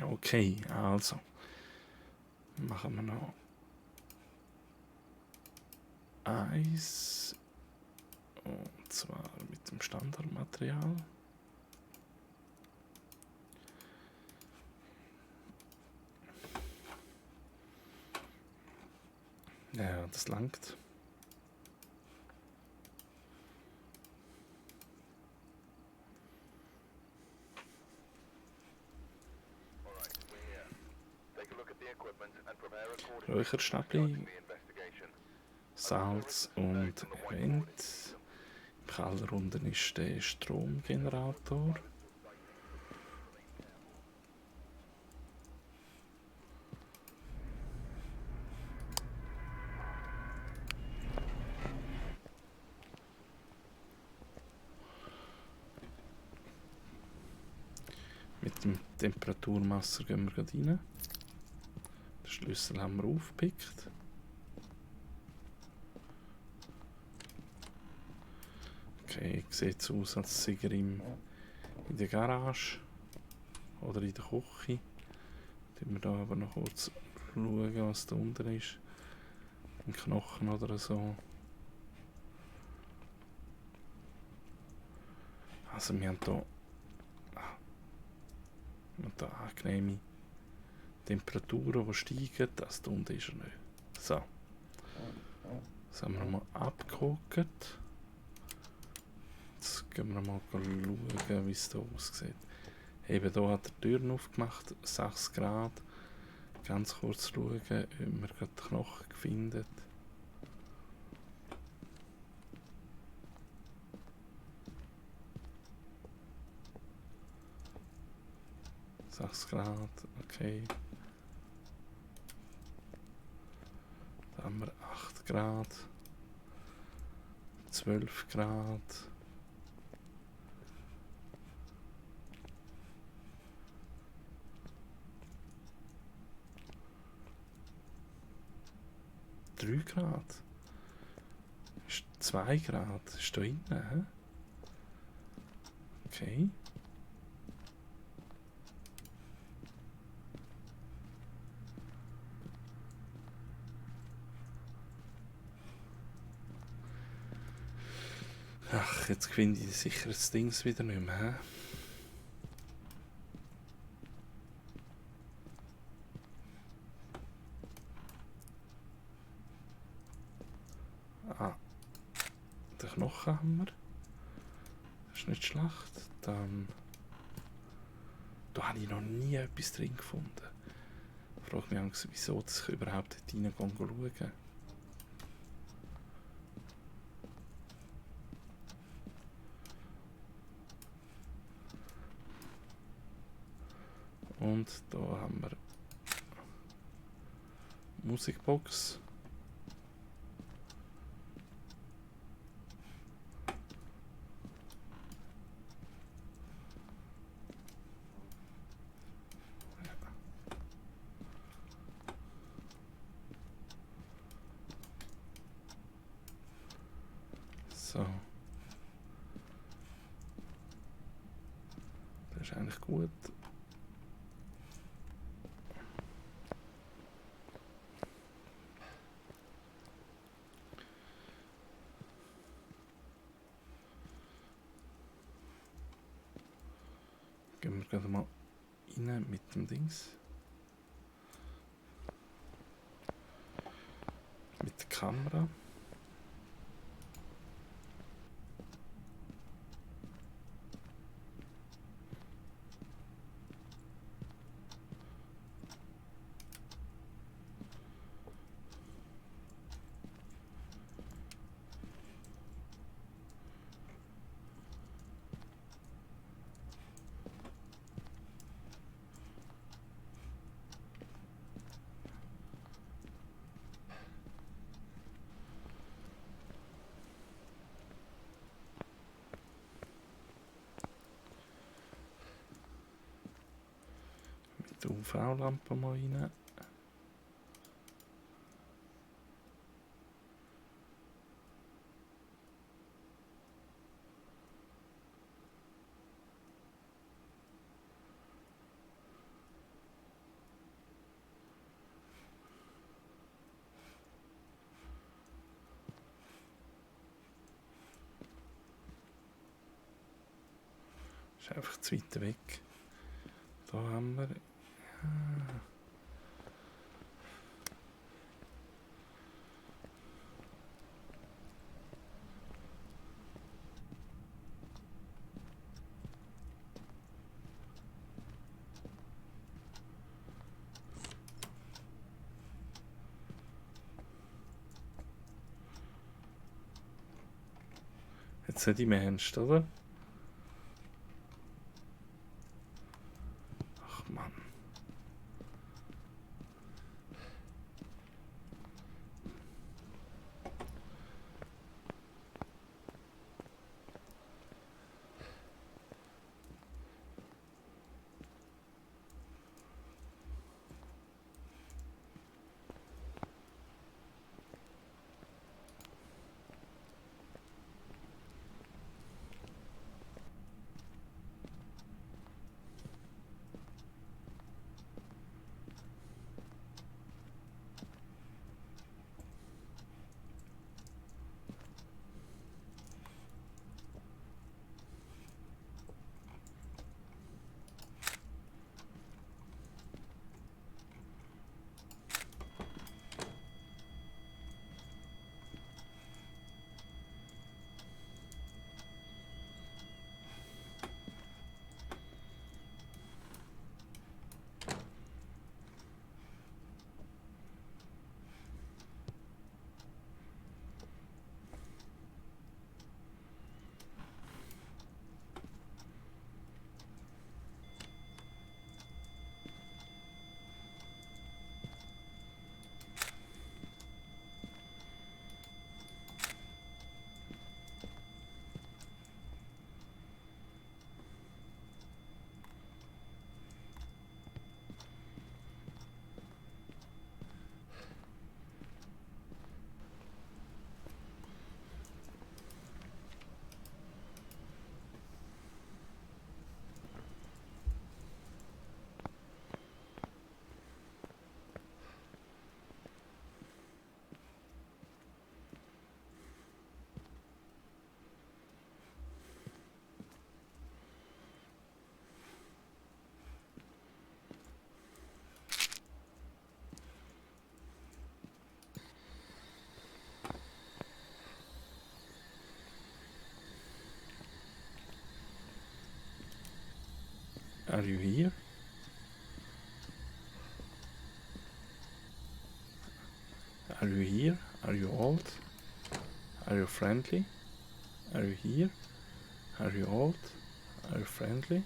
Okay, also machen wir noch eins. Und zwar mit dem Standardmaterial. Ja, das langt. Räucherstäbli, Salz und Event. Im Keller unten ist der Stromgenerator. Mit dem Temperaturmesser gehen wir gerade rein. Den Schlüssel haben wir aufgepickt. Okay, sieht so aus, als sei er in der Garage oder in der Küche. Schauen wir da aber noch kurz schauen, was da unten ist. Ein Knochen oder so. Also wir haben hier angenehme Temperaturen, die steigen. Das da unten ist er nicht. So. Das haben wir mal abgeguckt. Jetzt gehen wir mal schauen, wie es hier aussieht. Eben hier hat er die Türen aufgemacht, 6 Grad. Ganz kurz schauen, ob wir gerade den Knochen finden. Grad, okay. Da haben wir 8 Grad, 12 Grad. Grad. Ist 2 Grad. Ist da innen, hä? Okay. Ach, jetzt finde ich sicher das Ding wieder nicht mehr, hä? Ah, den Knochen haben wir. Das ist nicht schlecht. Dann... Da habe ich noch nie etwas drin gefunden. Ich frage mich, wieso ich überhaupt dort reingehen schauen. Und da haben wir Musikbox. So. Das ist eigentlich gut. Gehen wir gerade mal rein mit dem Dings. Mit der Kamera. Mit der UV-Lampe mal rein. Ist einfach zu weit weg. Da haben wir... Ja. Jetzt nicht im Ernst, oder? Ach Mann. Are you here? Are you here? Are you old? Are you friendly? Are you here? Are you old? Are you friendly?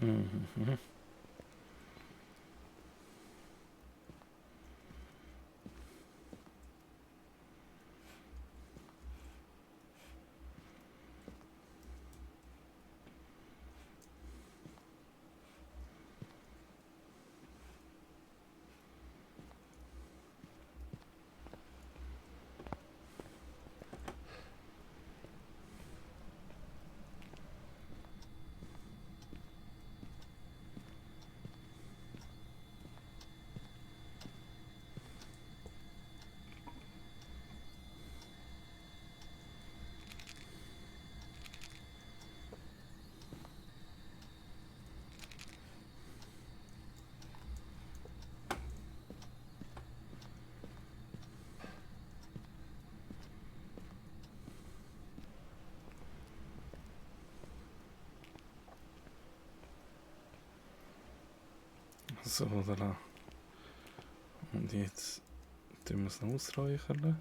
Mhm. So, da. Und jetzt tun wir es noch ausräuchern.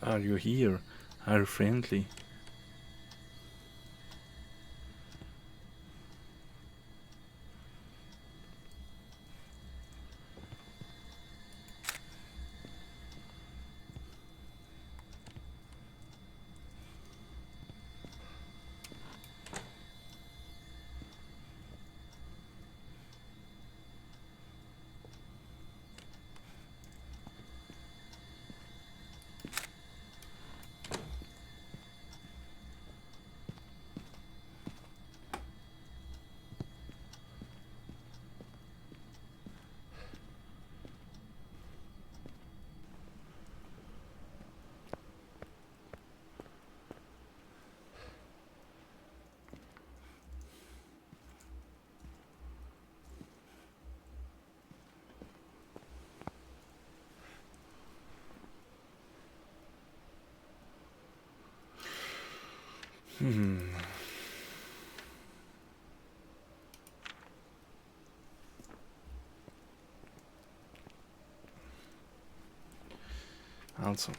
Are you here? Are you friendly? Also.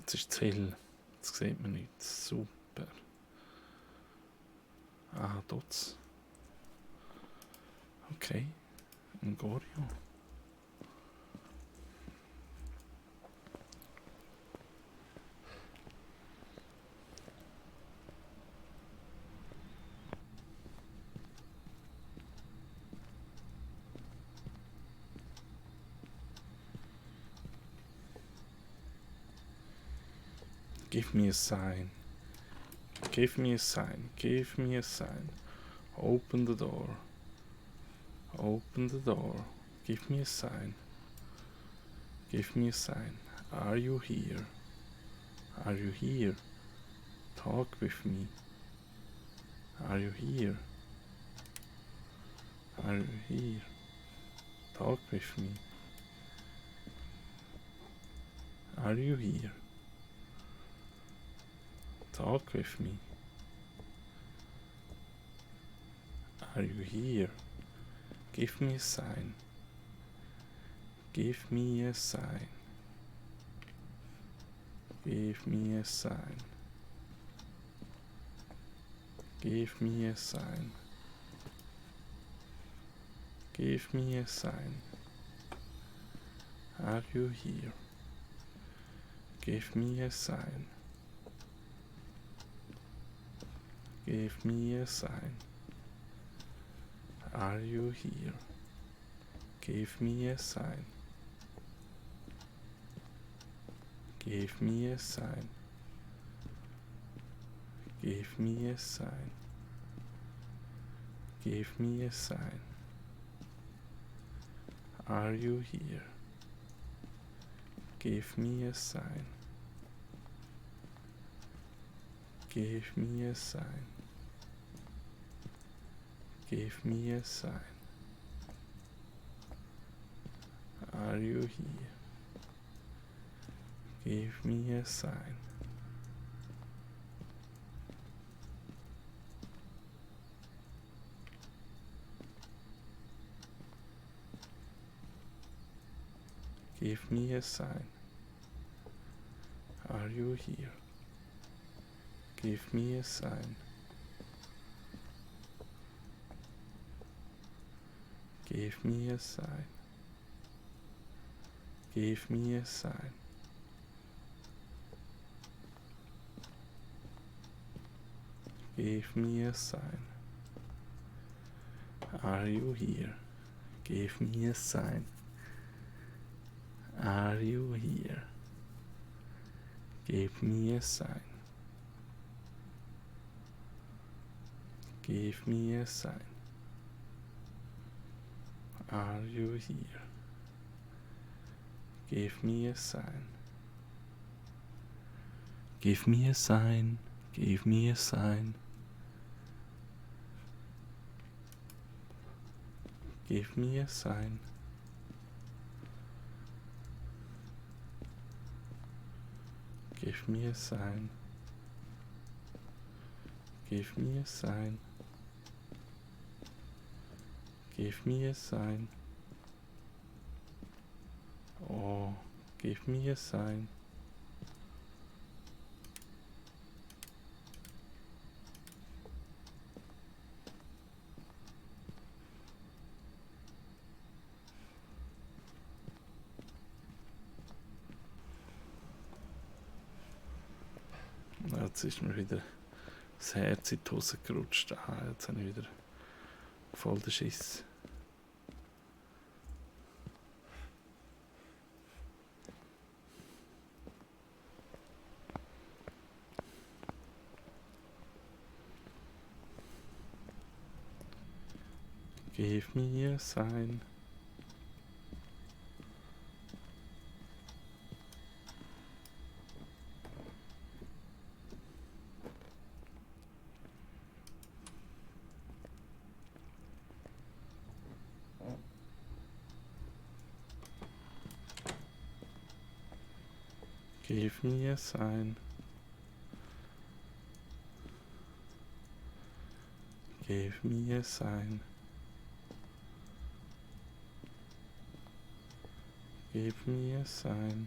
Jetzt ist es hell. Jetzt sieht man nichts. Super. Ah, dort. Okay. Ein Gorio. Give me a sign. Give me a sign. Give me a sign. Open the door. Open the door. Give me a sign. Give me a sign. Are you here? Are you here? Talk with me. Are you here? Are you here? Talk with me. Are you here? Talk with me. Are you here? Give me a sign. Give me a sign. Give me a sign. Give me a sign. Give me a sign. Are you here? Give me a sign. Give me a sign. Are you here? Give me a sign. Give me a sign. Give me a sign. Give me a sign. Are you here? Give me a sign. Give me a sign. Give me a sign. Are you here? Give me a sign. Give me a sign. Are you here? Give me a sign. Give me a sign. Give me a sign. Give me a sign. Are you here? Give me a sign. Are you here? Give me a sign. Give me a sign. Are you here? Give me a sign. Give me a sign. Give me a sign. Give me a sign. Give me a sign. Give me a sign. Give me a sign. Oh, give me a sign. Jetzt ist mir wieder das Herz in die Hose gerutscht. Aha, jetzt habe ich wieder voll den Schiss. Give me a sign. Give me a sign. Give me a sign. Give me a sign.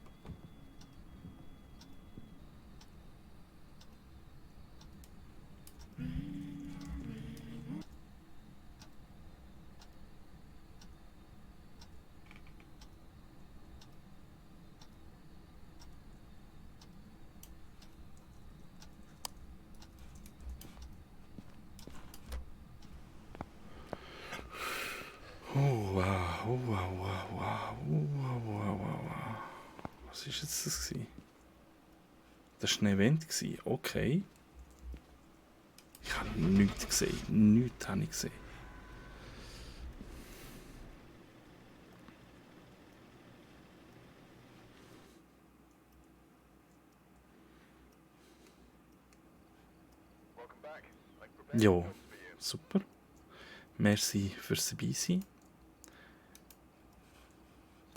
Was war jetzt das gewesen? Das war ein Event gewesen. Okay. Ich habe nichts gesehen. Nichts habe ich gesehen. Ja, super. Merci fürs Dabeisein.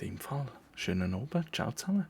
In dem Fall, schönen Abend. Ciao zusammen.